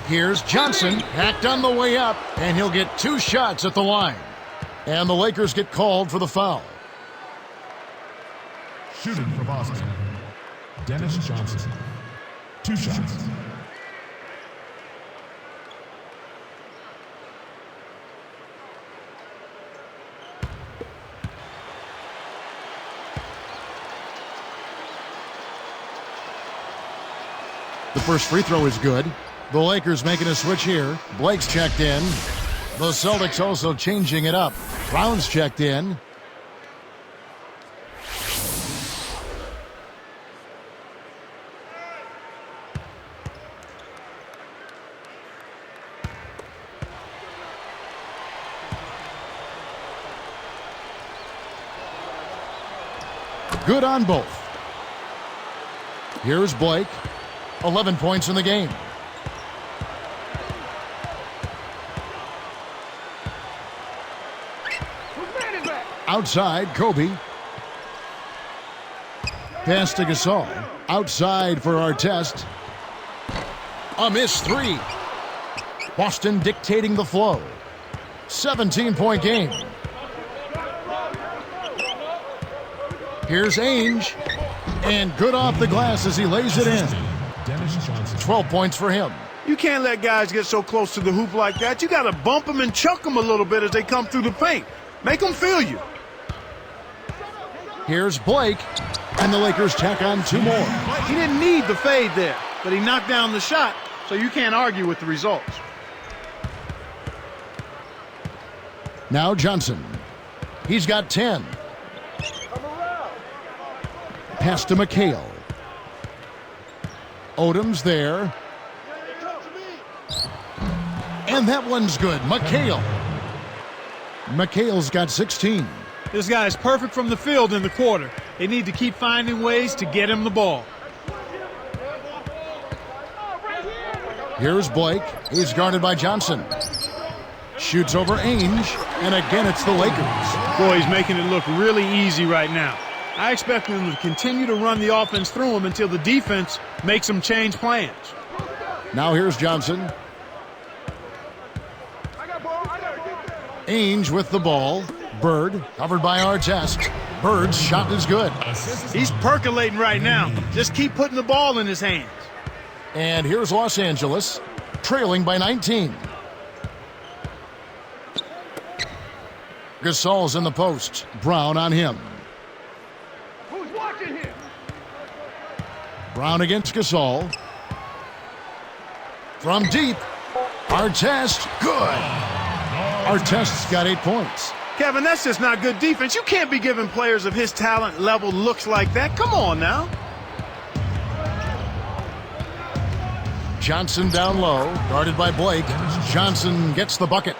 Here's Johnson, hacked on the way up, and he'll get 2 shots at the line. And the Lakers get called for the foul. Shooting for Boston, Dennis Johnson. 2 shots. The first free throw is good. The Lakers making a switch here. Blake's checked in. The Celtics also changing it up. Brown's checked in. Good on both. Here's Blake. 11 points in the game. Outside, Kobe. Pass to Gasol. Outside for Artest. A missed 3. Boston dictating the flow. 17-point game. Here's Ainge. And good off the glass as he lays it in. 12 points for him. You can't let guys get so close to the hoop like that. You got to bump them and chuck them a little bit as they come through the paint. Make them feel you. Here's Blake, and the Lakers tack on 2 more. He didn't need the fade there, but he knocked down the shot, so you can't argue with the results. Now Johnson. He's got 10. Pass to McHale. Odom's there. And that one's good. McHale. McHale's got 16. This guy is perfect from the field in the quarter. They need to keep finding ways to get him the ball. Here's Blake. He's guarded by Johnson. Shoots over Ainge. And again, it's the Lakers. Boy, he's making it look really easy right now. I expect them to continue to run the offense through him until the defense makes them change plans. Now here's Johnson. Ainge with the ball. Bird covered by Artest. Bird's shot is good. He's percolating right now. Just keep putting the ball in his hands. And here's Los Angeles, trailing by 19. Gasol's in the post. Brown on him. Who's watching him? Brown against Gasol. From deep. Artest, good. Artest's got 8 points. Kevin, that's just not good defense. You can't be giving players of his talent level looks like that. Come on now. Johnson down low, guarded by Blake. Johnson gets the bucket.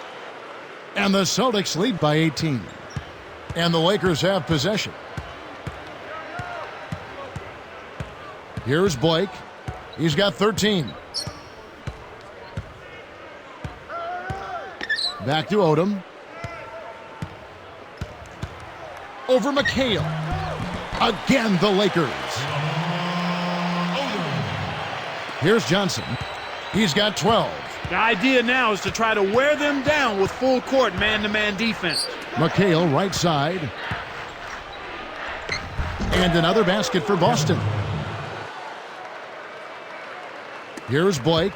And the Celtics lead by 18. And the Lakers have possession. Here's Blake. He's got 13. Back to Odom. Over McHale. Again, the Lakers. Here's Johnson. He's got 12. The idea now is to try to wear them down with full court man-to-man defense. McHale right side. And another basket for Boston. Here's Blake.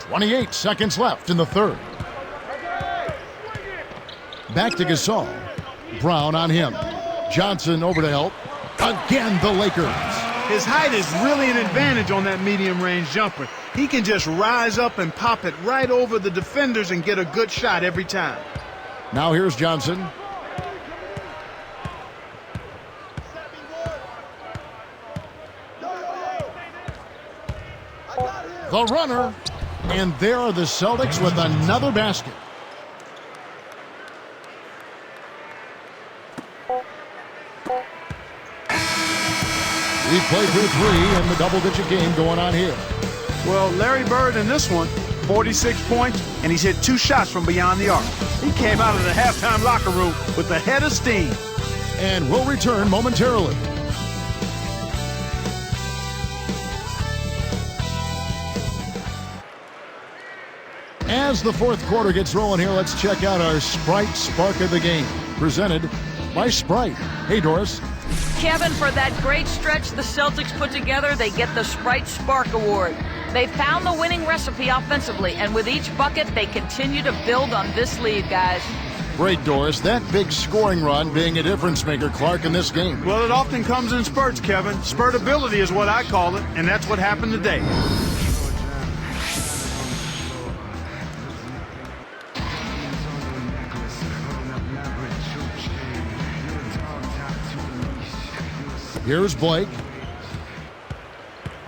28 seconds left in the third. Back to Gasol. Brown on him. Johnson over to help. Again, the Lakers. His height is really an advantage on that medium-range jumper. He can just rise up and pop it right over the defenders and get a good shot every time. Now here's Johnson. The runner. And there are the Celtics with another basket. We play through 3 in the double-digit game going on here. Well, Larry Bird in this one, 46 points, and he's hit 2 shots from beyond the arc. He came out of the halftime locker room with a head of steam. And we'll return momentarily. As the fourth quarter gets rolling here, let's check out our Sprite Spark of the Game, presented by Sprite. Hey, Doris. Kevin, for that great stretch the Celtics put together, they get the Sprite Spark Award. They found the winning recipe offensively, and with each bucket, they continue to build on this lead, guys. Great, Doris. That big scoring run being a difference maker, Clark, in this game. Well, it often comes in spurts, Kevin. Spurtability is what I call it, and that's what happened today. Here's Blake.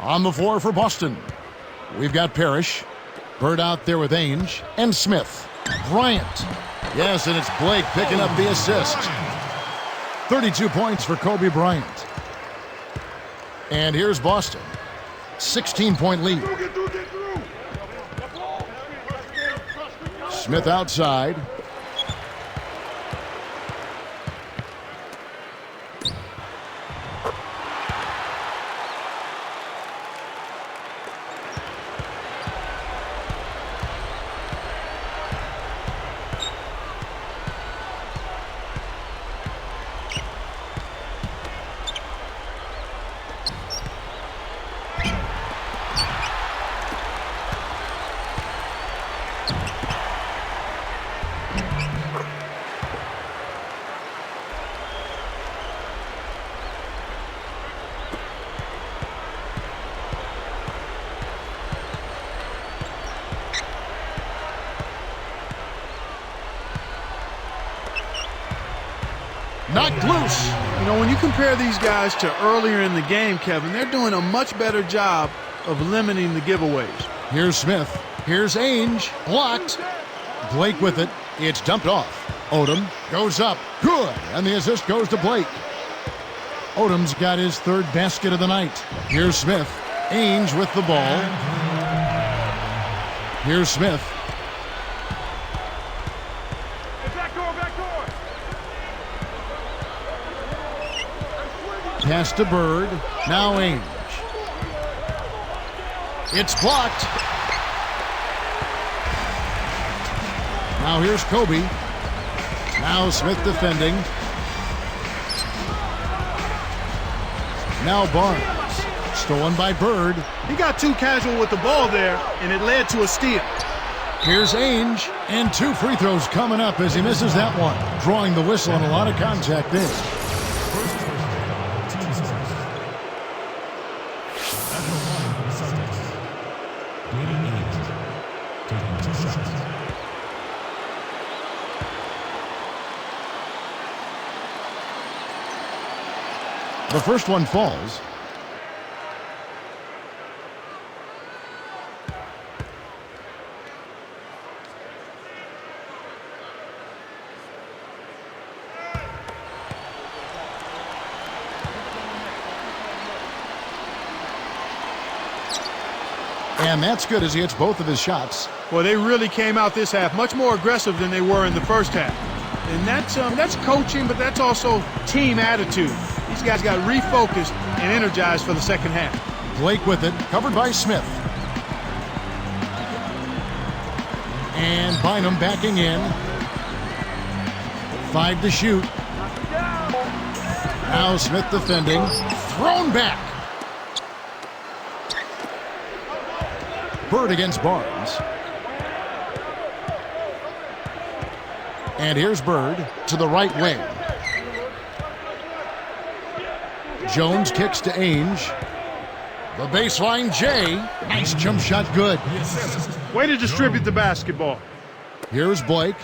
On the floor for Boston. We've got Parrish. Bird out there with Ainge. And Smith. Bryant. Yes, and it's Blake picking up the assist. 32 points for Kobe Bryant. And here's Boston. 16-point lead. Smith outside. Knocked loose. You know, when you compare these guys to earlier in the game, Kevin, they're doing a much better job of limiting the giveaways. Here's Smith. Here's Ainge. Blocked. Blake with it. It's dumped off. Odom goes up. Good. And the assist goes to Blake. Odom's got his third basket of the night. Here's Smith. Ainge with the ball. Here's Smith. Pass to Bird. Now Ainge. It's blocked. Now here's Kobe. Now Smith defending. Now Barnes. Stolen by Bird. He got too casual with the ball there, and it led to a steal. Here's Ainge. And 2 free throws coming up as he misses that one. Drawing the whistle and a lot of contact there. The first one falls. And that's good as he hits both of his shots. Well, they really came out this half much more aggressive than they were in the first half. And that's coaching, but that's also team attitude. These guys got refocused and energized for the second half. Blake with it, covered by Smith. And Bynum backing in. 5 to shoot. Now Smith defending. Thrown back. Bird against Barnes. And here's Bird to the right wing. Jones kicks to Ainge. The baseline, Jay. Nice jump shot, good. Way to distribute the basketball. Here's Blake.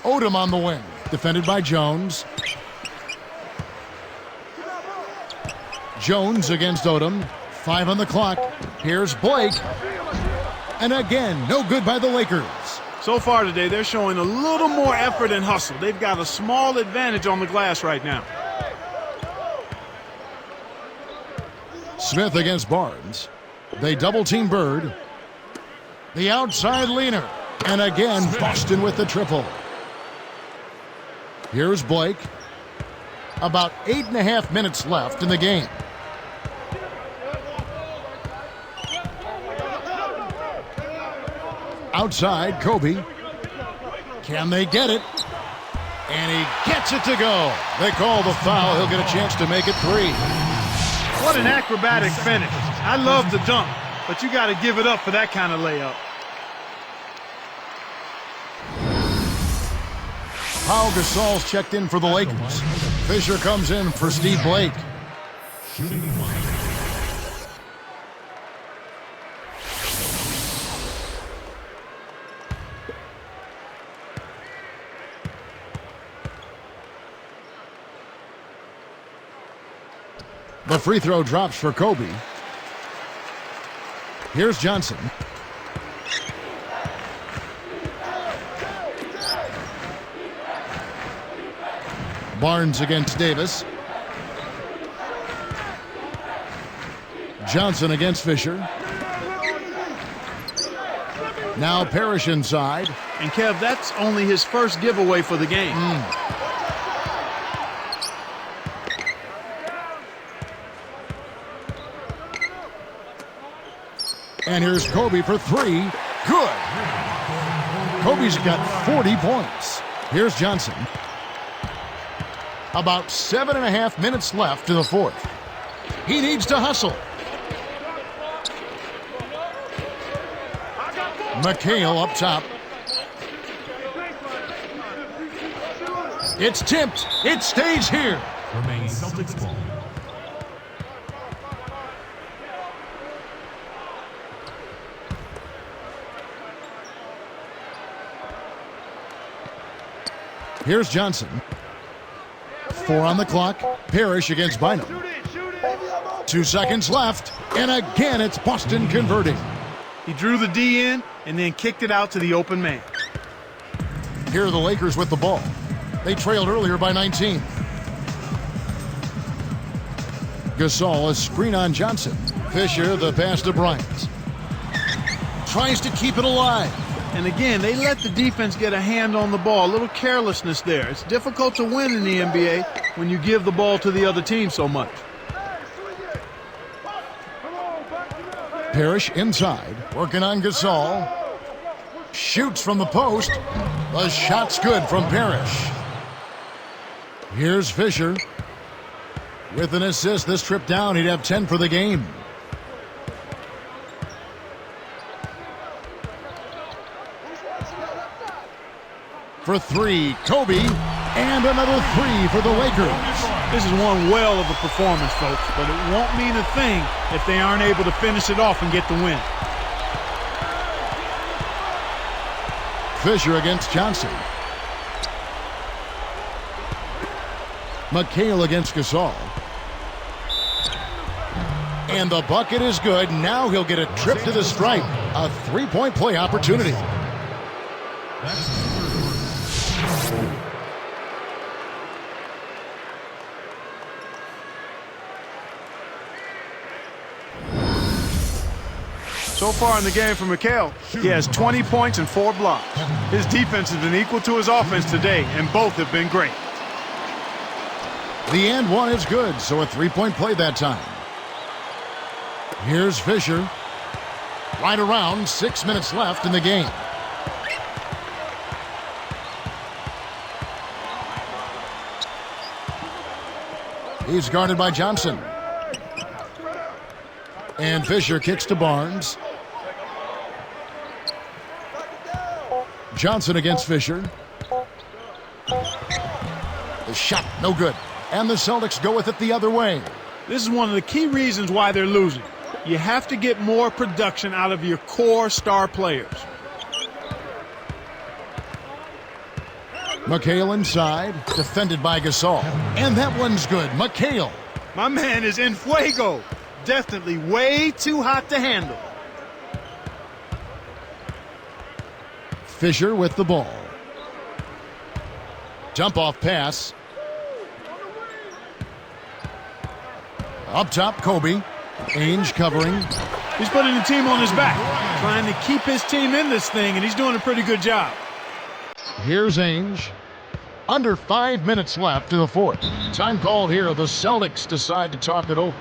Odom on the wing. Defended by Jones. Jones against Odom. 5 on the clock. Here's Blake. And again, no good by the Lakers. So far today, they're showing a little more effort and hustle. They've got a small advantage on the glass right now. Smith against Barnes. They double-team Bird. The outside leaner. And again, Boston with the triple. Here's Blake. About 8.5 minutes left in the game. Outside, Kobe. Can they get it? And he gets it to go. They call the foul. He'll get a chance to make it 3. What an acrobatic finish. I love the dunk, but you got to give it up for that kind of layup. Pau Gasol's checked in for the Lakers. Fisher comes in for Steve Blake. Shooting 1. The free throw drops for Kobe. Here's Johnson. Barnes against Davis. Johnson against Fisher. Now Parrish inside. And Kev, that's only his first giveaway for the game. And here's Kobe for 3. Good. Kobe's got 40 points. Here's Johnson. About 7.5 minutes left to the fourth. He needs to hustle. McHale up top. It's tipped. It stays here. Remains Celtics ball. Here's Johnson. 4 on the clock. Parrish against Bynum. 2 seconds left. And again, it's Boston converting. He drew the D in and then kicked it out to the open man. Here are the Lakers with the ball. They trailed earlier by 19. Gasol, a screen on Johnson. Fisher, the pass to Bryant. Tries to keep it alive. And again, they let the defense get a hand on the ball. A little carelessness there. It's difficult to win in the NBA when you give the ball to the other team so much. Parrish inside, working on Gasol. Shoots from the post. The shot's good from Parrish. Here's Fisher. With an assist this trip down, he'd have 10 for the game. For 3, Kobe, and another 3 for the Lakers. This is one well of a performance, folks, but it won't mean a thing if they aren't able to finish it off and get the win. Fisher against Johnson. McHale against Gasol. And the bucket is good. Now he'll get a trip to the stripe. A 3-point play opportunity. So far in the game for McHale, he has 20 points and 4 blocks. His defense has been equal to his offense today, and both have been great. The and one is good, so a 3-point play that time. Here's Fisher. Right around 6 minutes left in the game. He's guarded by Johnson. And Fisher kicks to Barnes. Johnson against Fisher. The shot, no good. And the Celtics go with it the other way. This is one of the key reasons why they're losing. You have to get more production out of your core star players. McHale inside, defended by Gasol. And that one's good. McHale. My man is in fuego. Definitely way too hot to handle. Fisher with the ball. Jump off pass. Up top, Kobe. Ainge covering. He's putting the team on his back, trying to keep his team in this thing, and he's doing a pretty good job. Here's Ainge. Under 5 minutes left in the fourth. Time called here. The Celtics decide to talk it over.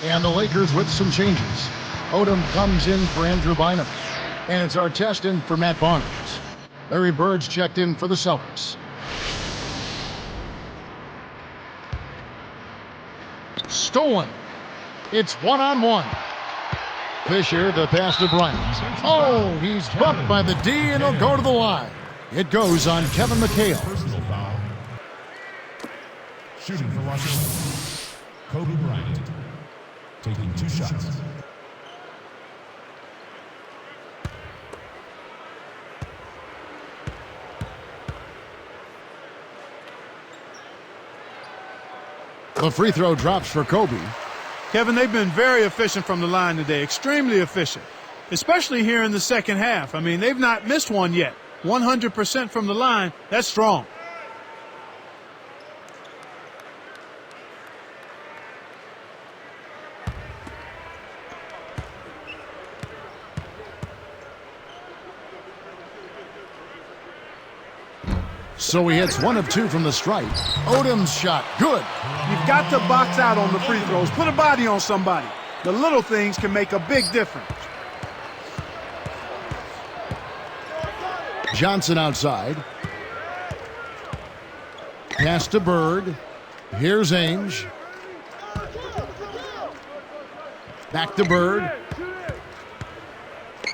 And the Lakers with some changes. Odom comes in for Andrew Bynum. And it's Artest in for Matt Barnes. Larry Bird's checked in for the Celtics. Stolen. It's one-on-one. Fisher, the pass to Bryant. Oh, he's bumped by the D, and he'll go to the line. It goes on Kevin McHale. Personal foul. Shooting for Washington. Kobe Bryant. Taking 2 shots. The free throw drops for Kobe. Kevin, they've been very efficient from the line today, extremely efficient, especially here in the second half. I mean, they've not missed one yet. 100% from the line, that's strong. So he hits 1 of 2 from the stripe. Odom's shot, good. You've got to box out on the free throws. Put a body on somebody. The little things can make a big difference. Johnson outside. Pass to Bird. Here's Ainge. Back to Bird.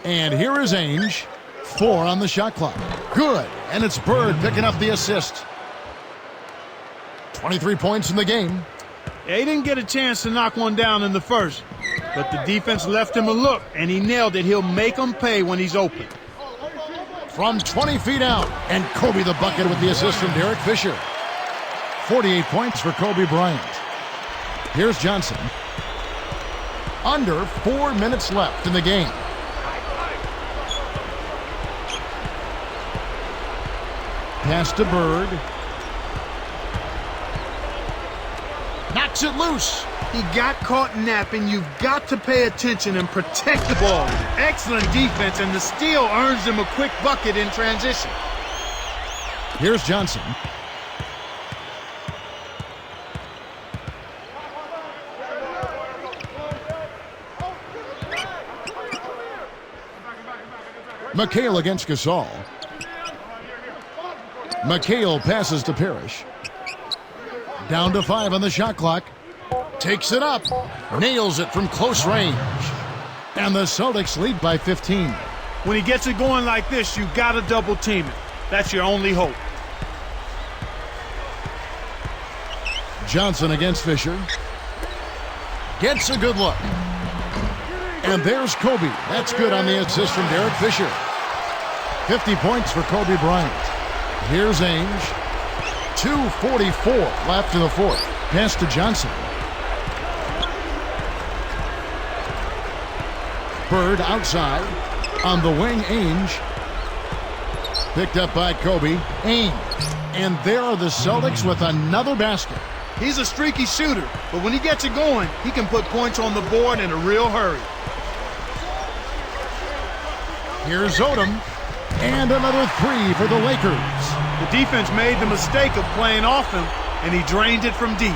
And here is Ainge. 4 on the shot clock. Good. And it's Bird picking up the assist. 23 points in the game. Yeah, he didn't get a chance to knock one down in the first, but the defense left him a look, and he nailed it. He'll make them pay when he's open. From 20 feet out, and Kobe the bucket with the assist from Derek Fisher. 48 points for Kobe Bryant. Here's Johnson. Under 4 minutes left in the game. Pass to Bird. Knocks it loose. He got caught napping. You've got to pay attention and protect the ball. Excellent defense, and the steal earns him a quick bucket in transition. Here's Johnson. McHale against Gasol. McHale passes to Parrish. Down to 5 on the shot clock. Takes it up. Nails it from close range. And the Celtics lead by 15. When he gets it going like this, you've got to double team it. That's your only hope. Johnson against Fisher. Gets a good look. And there's Kobe. That's good on the assist from Derek Fisher. 50 points for Kobe Bryant. Here's Ainge. 2:44 left in the fourth. Pass to Johnson. Bird outside. On the wing, Ainge. Picked up by Kobe. Ainge. And there are the Celtics with another basket. He's a streaky shooter, but when he gets it going, he can put points on the board in a real hurry. Here's Odom, and another three for the Lakers. The defense made the mistake of playing off him, and he drained it from deep.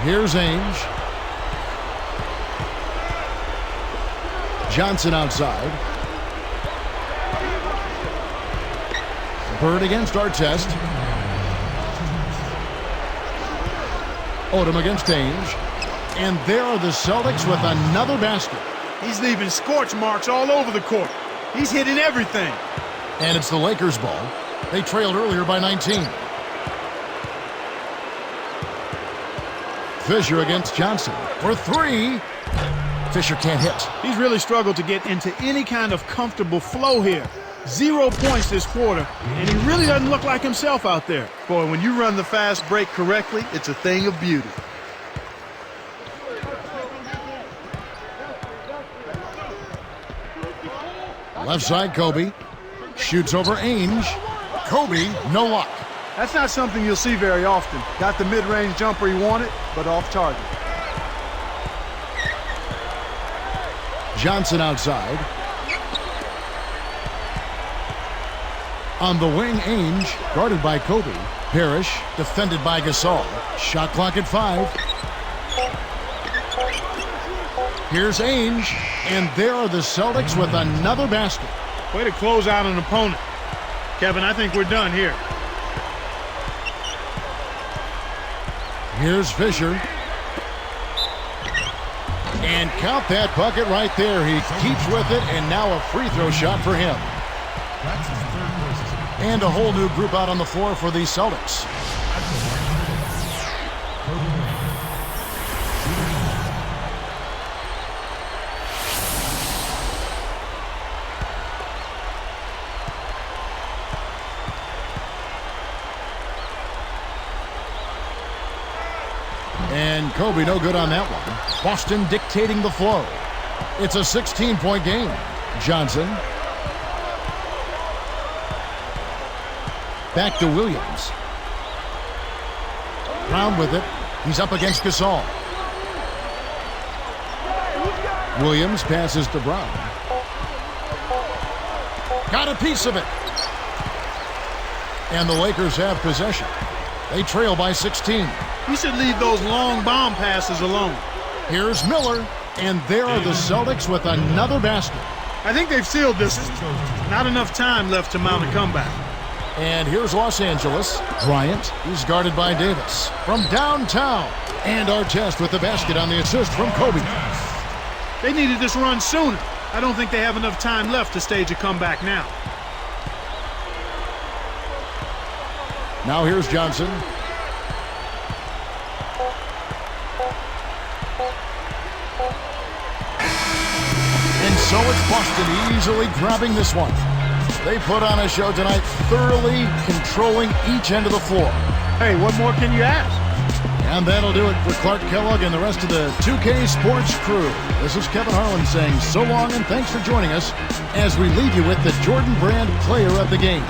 Here's Ainge. Johnson outside. Bird against Artest. Odom against Ainge. And there are the Celtics with another basket. He's leaving scorch marks all over the court. He's hitting everything. And it's the Lakers' ball. They trailed earlier by 19. Fisher against Johnson for three. Fisher can't hit. He's really struggled to get into any kind of comfortable flow here. 0 points this quarter, and he really doesn't look like himself out there. Boy, when you run the fast break correctly, it's a thing of beauty. Left side, Kobe. Shoots over Ainge. Kobe, no luck. That's not something you'll see very often. Got the mid-range jumper he wanted, but off target. Johnson outside. On the wing, Ainge, guarded by Kobe. Parrish, defended by Gasol. Shot clock at 5. Here's Ainge, and there are the Celtics with another basket. Way to close out an opponent. Kevin, I think we're done here. Here's Fisher. And count that bucket right there. He keeps with it, and now a free throw shot for him. That's his third post. And a whole new group out on the floor for the Celtics. And Kobe no good on that one. Boston dictating the flow. It's a 16-point game. Johnson. Back to Williams. Brown with it. He's up against Gasol. Williams passes to Brown. Got a piece of it. And the Lakers have possession. They trail by 16. You should leave those long bomb passes alone. Here's Miller, and there are the Celtics with another basket. I think they've sealed this one. Not enough time left to mount a comeback. And here's Los Angeles. Bryant, he's guarded by Davis. From downtown. And Artest with the basket on the assist from Kobe. They needed this run sooner. I don't think they have enough time left to stage a comeback now. Now here's Johnson. And so it's Boston easily grabbing this one. They put on a show tonight, thoroughly controlling each end of the floor. Hey, what more can you ask? And that'll do it for Clark Kellogg and the rest of the 2K Sports crew. This is Kevin Harlan saying so long and thanks for joining us as we leave you with the Jordan Brand Player of the Game.